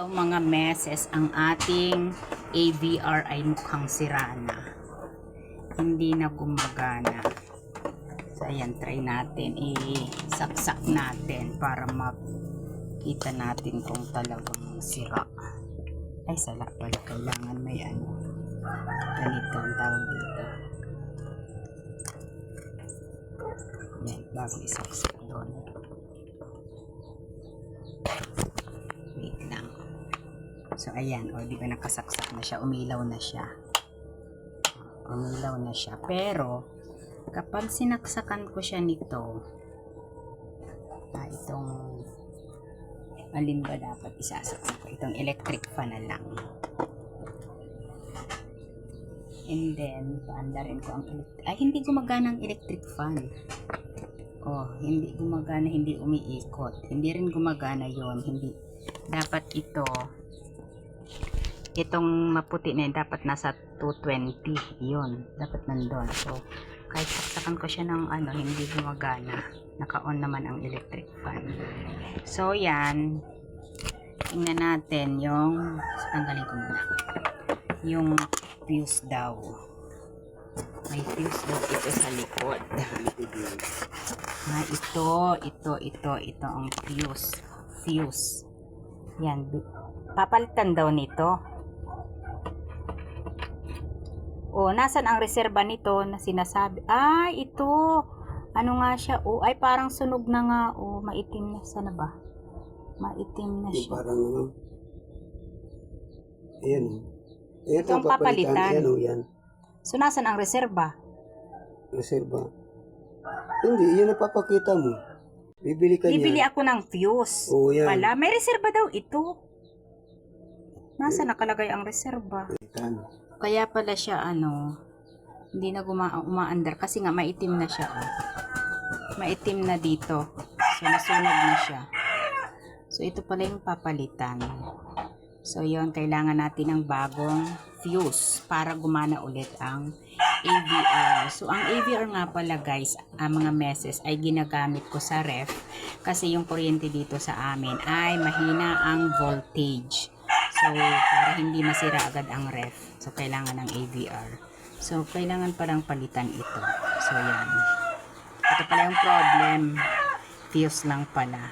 So mga meses, ang ating AVR ay mukhang sira na. Hindi na gumagana. So ayan, try natin. Isaksak natin para makita natin kung talagang sira. Ay, sala pala. Kailangan may ganito ang tawag dito. Yan, bago isaksak doon. Wait lang. So, ayan. O, di ba nakasaksak na siya? Umilaw na siya. Umilaw na siya. Pero, kapag sinaksakan ko siya nito, itong alin ba dapat isasaksak? Itong electric fan na lang. And then, paandarin ko ang electric. Ay, hindi gumagana ang electric fan. Oh, hindi gumagana, hindi umiikot. Hindi rin gumagana yon. Hindi. Dapat itong maputi na yun, dapat nasa 220. Yun, dapat nandun. So, kahit saksakan ko siya ng hindi gumagana. Naka-on naman ang electric fan. So, yan. Tingnan natin yung, tanggalin ko muna. Yung fuse daw. May fuse daw ito sa likod. Ito ang fuse. Yan. Papalitan daw nito. O, nasan ang reserba nito na sinasabi? Ay, ito. Ano nga siya? O, ay parang sunog na nga. O, maitim na. Sana ba? Maitim na siya. Parang ayan. Ito ang papalitan. Ayan, yan. So, nasan ang reserba? Reserba. Hindi, yan ang papakita mo. Bibili ka niya. Bibili ako ng fuse. Oo, yan. Pala, may reserba daw ito. Nasa nakalagay ang reserba? Kaya pala siya, hindi na umaandar kasi nga maitim na siya. Maitim na dito. So, nasunog na siya. So, ito pala yung papalitan. So, yon, kailangan natin ng bagong fuse para gumana ulit ang AVR. So, ang AVR nga pala guys, mga meses ay ginagamit ko sa ref kasi yung kuryente dito sa amin ay mahina ang voltage. So, para hindi masira agad ang ref. So, kailangan ng AVR. So, kailangan palang palitan ito. So, yan. Ito pala yung problem. Fuse lang pala.